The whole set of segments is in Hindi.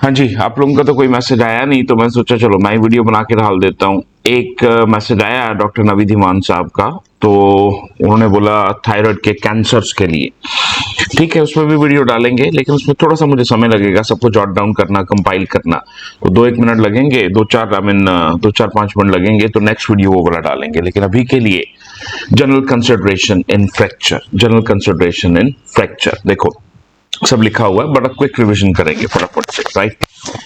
हाँ जी, आप लोगों का तो कोई मैसेज आया नहीं, तो मैं सोचा चलो मैं वीडियो बना के डाल देता हूँ। एक मैसेज आया डॉक्टर नवीद हिमान साहब का, तो उन्होंने बोला थायराइड के कैंसर्स के लिए। ठीक है, उसमें भी वीडियो डालेंगे, लेकिन उसमें थोड़ा सा मुझे समय लगेगा सबको जॉट डाउन करना, कंपाइल करना। तो 2-1 मिनट लगेंगे, 2-4-5 मिनट लगेंगे, तो नेक्स्ट वीडियो वो वाला डालेंगे। लेकिन अभी के लिए general consideration in fracture, general consideration in fracture देखो सब लिखा हुआ है, बड़ा क्विक रिवीजन करेंगे फटाफट से। राइट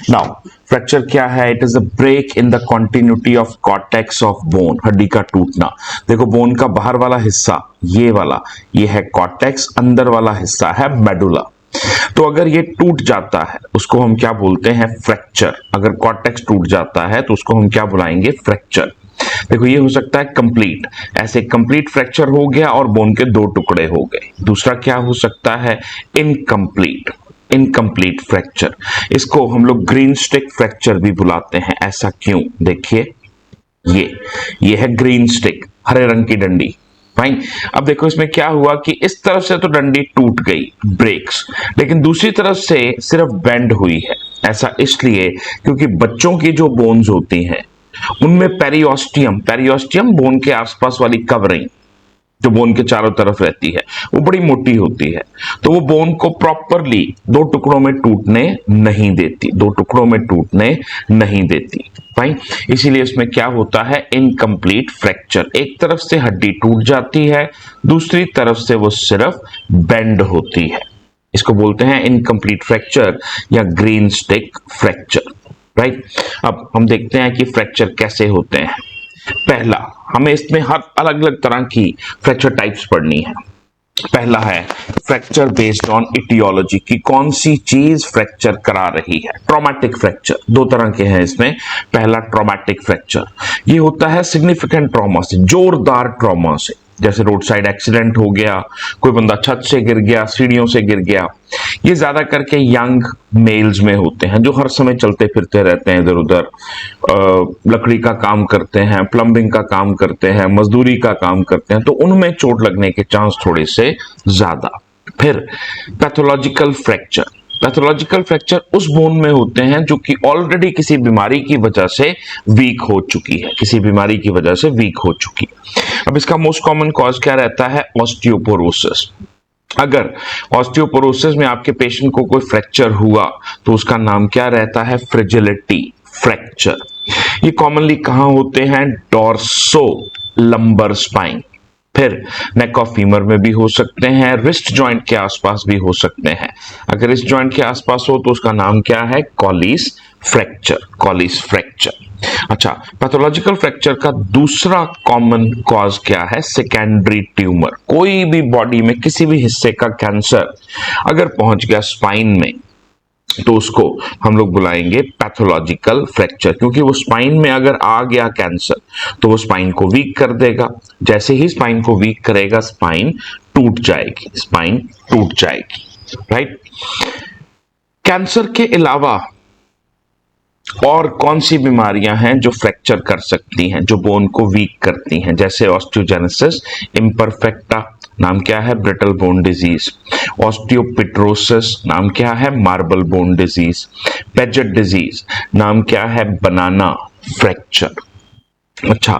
नाउ, फ्रैक्चर क्या है? It is a break in the continuity of cortex of bone, हड्डी का टूटना। देखो, बोन का बाहर वाला हिस्सा ये वाला, ये है कॉर्टेक्स, अंदर वाला हिस्सा है मेडुला। तो अगर ये टूट जाता है उसको हम क्या बोलते हैं? फ्रैक्चर। अगर कॉर्टेक्स टूट जाता है तो उसको हम क्या बुलाएंगे? फ्रैक्चर। देखो, ये हो सकता है कंप्लीट, ऐसे कंप्लीट फ्रैक्चर हो गया और बोन के 2 टुकड़े हो गए। दूसरा क्या हो सकता है? Incomplete, incomplete fracture. इसको हम लोग ग्रीन स्टिक फ्रैक्चर भी बुलाते हैं। ऐसा क्यों? देखिए, ये है ग्रीन स्टिक, हरे रंग की डंडी। फाइन। अब देखो इसमें क्या हुआ कि इस तरफ से तो डंडी टूट गई, ब्रेक्स, लेकिन दूसरी तरफ से सिर्फ बेंड हुई है। ऐसा इसलिए क्योंकि बच्चों की जो बोन्स होती हैं उनमें पेरियोस्टियम, पेरियोस्टियम बोन के आसपास वाली कवरिंग जो बोन के चारों तरफ रहती है वो बड़ी मोटी होती है, तो वो बोन को प्रॉपरली 2 टुकड़ों में टूटने नहीं देती, 2 टुकड़ों में टूटने नहीं देती। फाइन। इसीलिए इसमें क्या होता है? Incomplete fracture. एक तरफ से हड्डी टूट जाती है, दूसरी तरफ से वो सिर्फ बेंड होती है। इसको बोलते हैं इनकम्प्लीट फ्रैक्चर या ग्रीन स्टिक फ्रैक्चर। राइट। अब हम देखते हैं कि फ्रैक्चर कैसे होते हैं। पहला, हमें इसमें हर अलग अलग तरह की फ्रैक्चर टाइप्स पढ़नी है। पहला है फ्रैक्चर बेस्ड ऑन इटियोलॉजी, की कौन सी चीज फ्रैक्चर करा रही है। ट्रॉमेटिक फ्रैक्चर 2 तरह के हैं इसमें। पहला ट्रॉमेटिक फ्रैक्चर, ये होता है सिग्निफिकेंट ट्रॉमा से, जोरदार ट्रॉमा से, जैसे रोड साइड एक्सीडेंट हो गया, कोई बंदा छत से गिर गया, सीढ़ियों से गिर गया। ये ज्यादा करके यंग मेल्स में होते हैं जो हर समय चलते फिरते रहते हैं इधर उधर, लकड़ी का काम करते हैं, प्लम्बिंग का काम करते हैं, मजदूरी का काम करते हैं, तो उनमें चोट लगने के चांस थोड़े से ज्यादा। फिर पैथोलॉजिकल फ्रैक्चर, पैथोलॉजिकल फ्रैक्चर उस बोन में होते हैं जो कि ऑलरेडी किसी बीमारी की वजह से वीक हो चुकी है, किसी बीमारी की वजह से वीक हो चुकी है। अब इसका मोस्ट कॉमन कॉज क्या रहता है? ऑस्टियोपोरोसिस। अगर ऑस्टियोपोरोसिस में आपके पेशेंट को कोई फ्रैक्चर हुआ तो उसका नाम क्या रहता है? फ्रिजिलिटी फ्रैक्चर। ये कॉमनली कहां होते हैं? Dorso lumbar spine. फिर नेक ऑफ फीमर में भी हो सकते हैं, रिस्ट जॉइंट के आसपास भी हो सकते हैं। अगर इस जॉइंट के आसपास हो तो उसका नाम क्या है? Collins fracture, Collins fracture. अच्छा, पैथोलॉजिकल फ्रैक्चर का दूसरा कॉमन कॉज क्या है? Secondary tumour. कोई भी बॉडी में किसी भी हिस्से का कैंसर अगर पहुंच गया स्पाइन में तो उसको हम लोग बुलाएंगे पैथोलॉजिकल फ्रैक्चर, क्योंकि वो स्पाइन में अगर आ गया कैंसर तो वो स्पाइन को वीक कर देगा। जैसे ही स्पाइन को वीक करेगा, स्पाइन टूट जाएगी, स्पाइन टूट जाएगी। राइट। कैंसर के अलावा और कौन सी बीमारियां हैं जो फ्रैक्चर कर सकती हैं, जो बोन को वीक करती हैं? जैसे ऑस्टियोजेनेसिस इम्परफेक्टा, नाम क्या है? Brittle bone disease. ऑस्टियोपिट्रोसिस, नाम क्या है? Marble bone disease. Paget disease, नाम क्या है? बनाना फ्रैक्चर। अच्छा,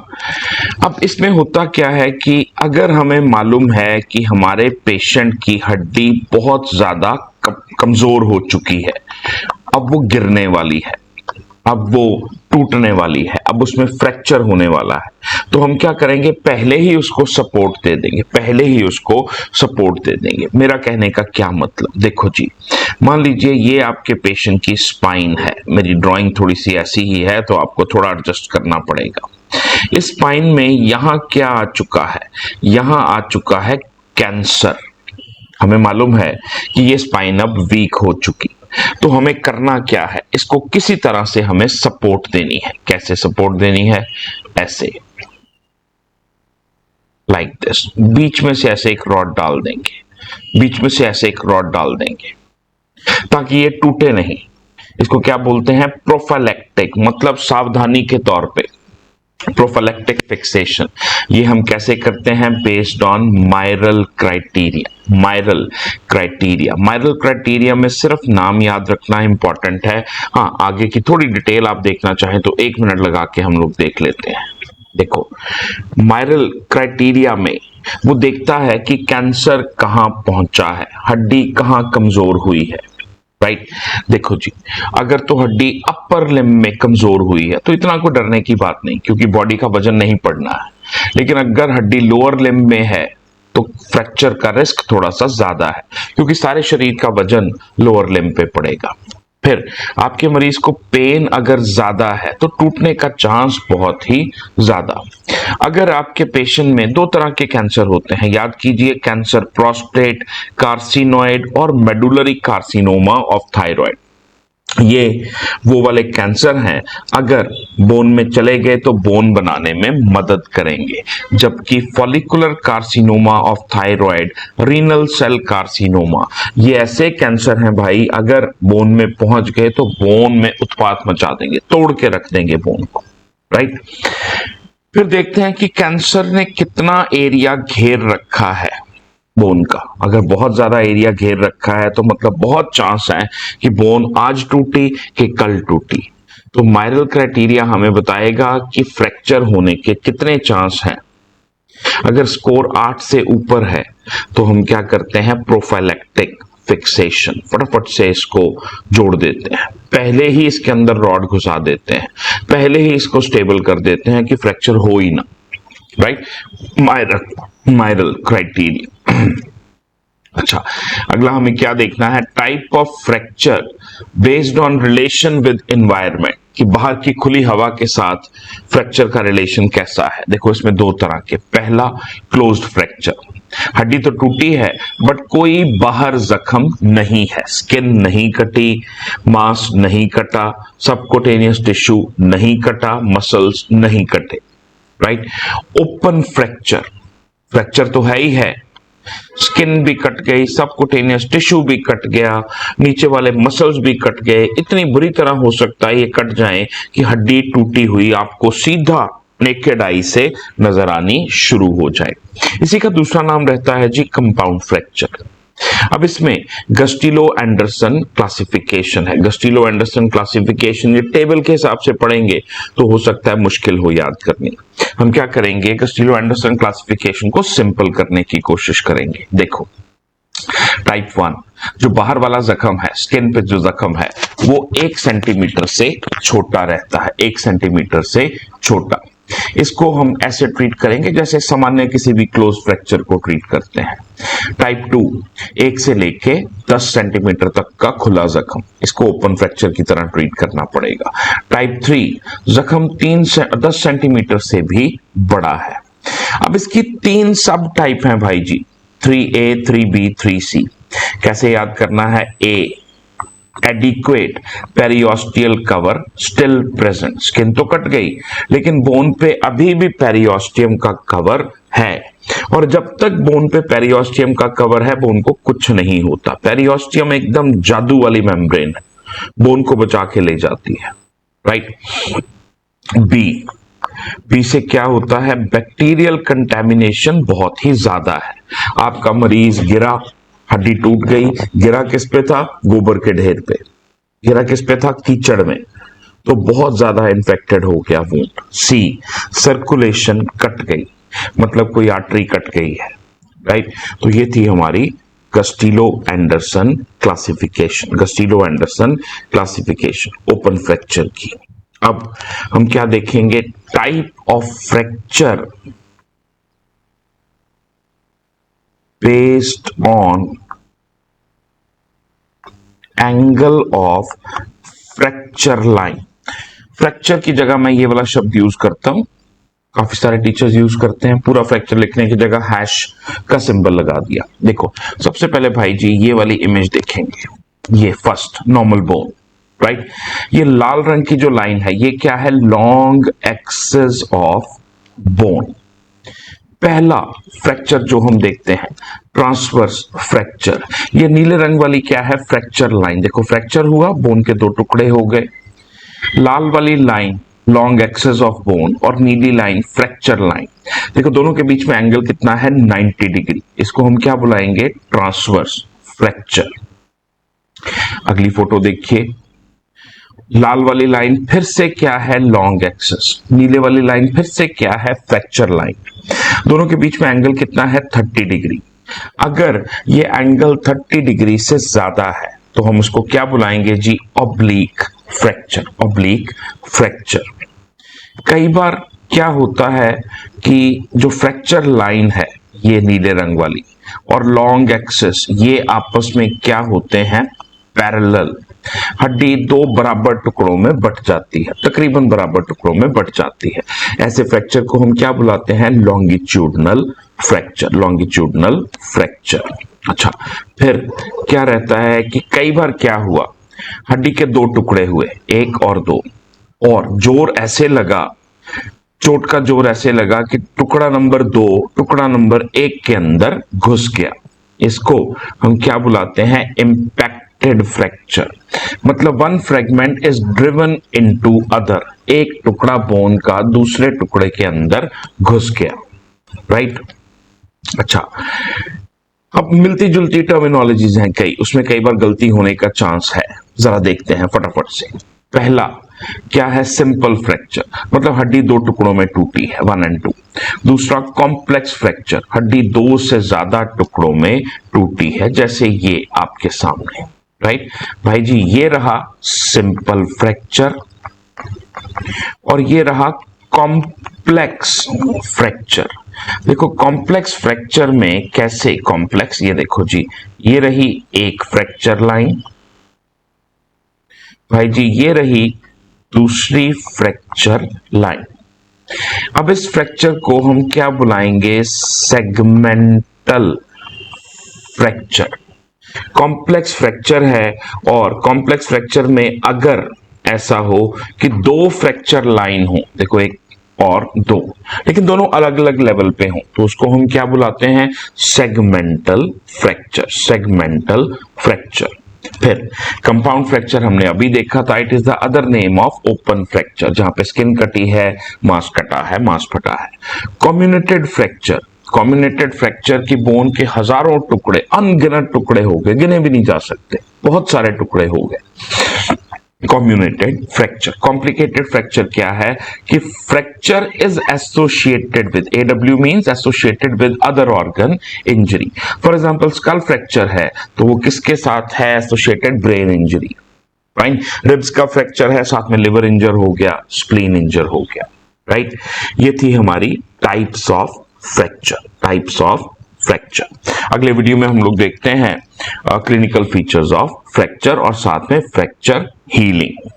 अब इसमें होता क्या है कि अगर हमें मालूम है कि हमारे पेशेंट की हड्डी बहुत ज्यादा कमजोर हो चुकी है, अब वो गिरने वाली है, अब वो टूटने वाली है, अब उसमें फ्रैक्चर होने वाला है, तो हम क्या करेंगे? पहले ही उसको सपोर्ट दे देंगे, पहले ही उसको सपोर्ट दे देंगे। मेरा कहने का क्या मतलब? देखो जी, मान लीजिए ये आपके पेशेंट की स्पाइन है, मेरी ड्राइंग थोड़ी सी ऐसी ही है तो आपको थोड़ा एडजस्ट करना पड़ेगा। इस स्पाइन में यहां क्या आ चुका है? यहां आ चुका है कैंसर। हमें मालूम है कि ये स्पाइन अब वीक हो चुकी, तो हमें करना क्या है? इसको किसी तरह से हमें सपोर्ट देनी है। कैसे सपोर्ट देनी है? ऐसे, लाइक दिस। बीच में से ऐसे एक रॉड डाल देंगे, बीच में से ऐसे एक रॉड डाल देंगे ताकि ये टूटे नहीं। इसको क्या बोलते हैं? प्रोफाइलैक्टिक, मतलब सावधानी के तौर पे। प्रोफाइलैक्टिक फिक्सेशन ये हम कैसे करते हैं? Based on Mirels criteria. Mirels criteria में सिर्फ नाम याद रखना इंपॉर्टेंट है। हाँ, आगे की थोड़ी डिटेल आप देखना चाहें तो 1 मिनट लगा के हम लोग देख लेते हैं। देखो, मायरल क्राइटेरिया में वो देखता है कि कैंसर कहां पहुंचा है, हड्डी कहां कमजोर हुई है। राइट, देखो जी, अगर तो हड्डी अपर लिम्ब में कमजोर हुई है तो इतना कोई डरने की बात नहीं, क्योंकि बॉडी का वजन नहीं पड़ना है। लेकिन अगर हड्डी लोअर लिम्ब में है तो फ्रैक्चर का रिस्क थोड़ा सा ज्यादा है, क्योंकि सारे शरीर का वजन लोअर लिम्ब पे पड़ेगा। फिर आपके मरीज को पेन अगर ज्यादा है तो टूटने का चांस बहुत ही ज्यादा। अगर आपके पेशेंट में 2 तरह के कैंसर होते हैं, याद कीजिए, कैंसर प्रोस्टेट कार्सिनोइड और मेडुलरी कार्सिनोमा ऑफ थायराइड। ये वो वाले कैंसर हैं, अगर बोन में चले गए तो बोन बनाने में मदद करेंगे। जबकि follicular carcinoma of thyroid, renal cell carcinoma, ये ऐसे कैंसर हैं भाई, अगर बोन में पहुंच गए तो बोन में उत्पात मचा देंगे, तोड़ के रख देंगे बोन को। राइट, फिर देखते हैं कि कैंसर ने कितना एरिया घेर रखा है बोन का। अगर बहुत ज्यादा एरिया घेर रखा है तो मतलब बहुत चांस है कि बोन आज टूटी कि कल टूटी। तो मायरल क्राइटेरिया हमें बताएगा कि फ्रैक्चर होने के कितने चांस हैं। अगर स्कोर 8 से ऊपर है तो हम क्या करते हैं? प्रोफाइलैक्टिक फिक्सेशन, फटाफट से इसको जोड़ देते हैं, पहले ही इसके अंदर रॉड घुसा देते हैं, पहले ही इसको स्टेबल कर देते हैं कि फ्रैक्चर हो ही ना। Right, Mirels criteria. अच्छा, अगला हमें क्या देखना है? Type of fracture based on relation with environment, कि बाहर की खुली हवा के साथ फ्रैक्चर का रिलेशन कैसा है। देखो, इसमें 2 तरह के। पहला, क्लोज्ड फ्रैक्चर, हड्डी तो टूटी है बट कोई बाहर जख्म नहीं है, स्किन नहीं कटी, मांस नहीं कटा, सबक्यूटेनियस टिश्यू नहीं कटा, मसल्स नहीं कटे। राइट, ओपन फ्रैक्चर, फ्रैक्चर तो है ही है, स्किन भी कट गई, सबक्यूटेनियस टिश्यू भी कट गया, नीचे वाले मसल्स भी कट गए, इतनी बुरी तरह हो सकता है ये कट जाए कि हड्डी टूटी हुई आपको सीधा नेकेड आई से नजर आनी शुरू हो जाए। इसी का दूसरा नाम रहता है जी कंपाउंड फ्रैक्चर। अब इसमें गस्टिलो एंडरसन क्लासिफिकेशन है। गस्टिलो एंडरसन क्लासिफिकेशन ये टेबल के हिसाब से पढ़ेंगे तो हो सकता है मुश्किल हो याद करनी। हम क्या करेंगे? गस्टिलो एंडरसन क्लासिफिकेशन को सिंपल करने की कोशिश करेंगे। देखो, टाइप 1 जो बाहर वाला जख्म है, स्किन पे जो जख्म है, वो 1 सेंटीमीटर से छोटा रहता है, 1 सेंटीमीटर से छोटा। इसको हम ऐसे ट्रीट करेंगे जैसे सामान्य किसी भी क्लोज फ्रैक्चर को ट्रीट करते हैं। टाइप 2 1 से लेके 10 सेंटीमीटर तक का खुला जख्म, इसको ओपन फ्रैक्चर की तरह ट्रीट करना पड़ेगा। टाइप 3 जख्म 3 से 10 सेंटीमीटर से भी बड़ा है। अब इसकी 3 सब टाइप हैं भाई जी, 3A, 3B, 3C। कैसे याद करना है? A, adequate periosteal cover still present, skin तो कट गई लेकिन बोन पे अभी भी पेरियोस्टियम का कवर है, और जब तक बोन पे पेरियोस्टियम का कवर है बोन को कुछ नहीं होता। पेरियोस्टियम एकदम जादू वाली मेम्ब्रेन है, बोन को बचा के ले जाती है। राइट, बी से क्या होता है? बैक्टीरियल कंटेमिनेशन बहुत ही ज्यादा है। आपका मरीज गिरा, हड्डी टूट गई, गिरा किस पे था? गोबर के ढेर पे। गिरा किस पे था? कीचड़ में, तो बहुत ज्यादा इन्फेक्टेड हो गया वुंड। सी, सर्कुलेशन कट गई, मतलब कोई आर्टरी कट गई है। राइट, तो ये थी हमारी Gustilo Anderson classification, Gustilo Anderson classification open fracture की। अब हम क्या देखेंगे? Type of fracture based on angle of fracture line. Fracture की जगह मैं ये वाला शब्द यूज करता हूं, काफी सारे टीचर्स यूज करते हैं, पूरा फ्रैक्चर लिखने की जगह हैश का सिंबल लगा दिया। देखो, सबसे पहले भाई जी ये वाली इमेज देखेंगे, ये फर्स्ट नॉर्मल बोन। राइट, ये लाल रंग की जो लाइन है ये क्या है? Long axis of bone. पहला फ्रैक्चर जो हम देखते हैं ट्रांसवर्स फ्रैक्चर, ये नीले रंग वाली क्या है? Fracture line. देखो, फ्रैक्चर हुआ, बोन के 2 टुकड़े हो गए। लाल वाली line long axis of bone, और नीली लाइन फ्रैक्चर लाइन। देखो दोनों के बीच में एंगल कितना है, 90 डिग्री। इसको हम क्या बुलाएंगे, ट्रांसवर्स फ्रैक्चर। अगली फोटो देखिए, लाल वाली लाइन फिर से क्या है, लॉन्ग एक्सेस, नीले वाली लाइन फिर से क्या है, फ्रैक्चर लाइन। दोनों के बीच में एंगल कितना है, 30 डिग्री। अगर ये एंगल 30 डिग्री से ज्यादा है तो हम उसको क्या बुलाएंगे जी, ऑब्लिक फ्रैक्चर, ऑब्लिक फ्रैक्चर। कई बार क्या होता है कि जो फ्रैक्चर लाइन है ये नीले रंग वाली और लॉन्ग एक्सेस ये आपस में क्या होते हैं, पैरेलल। हड्डी दो बराबर टुकड़ों में बट जाती है, तकरीबन बराबर टुकड़ों में बट जाती है। ऐसे फ्रैक्चर को हम क्या बुलाते हैं, लॉन्गिट्यूडनल फ्रैक्चर, लॉन्गिट्यूडनल फ्रैक्चर। अच्छा, फिर क्या रहता है कि कई बार क्या हुआ, हड्डी के दो टुकड़े हुए, एक और दो, और जोर ऐसे लगा, चोट का जोर ऐसे लगा कि टुकड़ा नंबर 2 टुकड़ा नंबर 1 के अंदर घुस गया। इसको हम क्या बुलाते हैं, इम्पैक्टेड फ्रैक्चर। मतलब one fragment is driven into other, एक टुकड़ा बोन का दूसरे टुकड़े के अंदर घुस गया, राइट। अच्छा, अब मिलती जुलती टर्मिनोलॉजीज हैं कई, उसमें कई बार गलती होने का चांस है, जरा देखते हैं फटाफट से। पहला क्या है, सिंपल फ्रैक्चर, मतलब हड्डी दो टुकड़ों में टूटी है, 1 और 2। दूसरा कॉम्प्लेक्स फ्रैक्चर, हड्डी दो से ज्यादा टुकड़ों में टूटी है, जैसे ये आपके सामने, राइट भाई जी। ये रहा सिंपल फ्रैक्चर और ये रहा कॉम्प्लेक्स फ्रैक्चर। देखो कॉम्प्लेक्स फ्रैक्चर में कैसे, कॉम्प्लेक्स, ये देखो जी, ये रही एक फ्रैक्चर लाइन, भाई जी ये रही दूसरी फ्रैक्चर लाइन। अब इस फ्रैक्चर को हम क्या बुलाएंगे, सेगमेंटल फ्रैक्चर। कॉम्प्लेक्स फ्रैक्चर है, और कॉम्प्लेक्स फ्रैक्चर में अगर ऐसा हो कि दो फ्रैक्चर लाइन हो, देखो एक और दो, लेकिन दोनों अलग अलग लेवल पे हो, तो उसको हम क्या बुलाते हैं, सेगमेंटल फ्रैक्चर, सेगमेंटल फ्रैक्चर। फिर कंपाउंड फ्रैक्चर हमने अभी देखा था, it is the other name of open fracture, जहां पे स्किन कटी है, मांस कटा है, मांस फटा है। कम्युनिटेड फ्रैक्चर, कम्युनिटेड फ्रैक्चर की बोन के हजारों टुकड़े, अनगिनत टुकड़े हो गए, गिने भी नहीं जा सकते, बहुत सारे टुकड़े हो गए। कम्युनिटेड फ्रैक्चर। कॉम्प्लिकेटेड फ्रैक्चर क्या है कि fracture is associated with, A W means associated with other organ injury. For example skull fracture है तो वो किसके साथ है, associated, brain injury, right. Ribs का फ्रैक्चर है, साथ में लिवर इंजर हो गया, स्प्लीन इंजर हो गया, राइट। ये थी हमारी types of fracture, types of fracture. अगले वीडियो में हम लोग देखते हैं क्लिनिकल फीचर्स ऑफ फ्रैक्चर और साथ में फ्रैक्चर हीलिंग।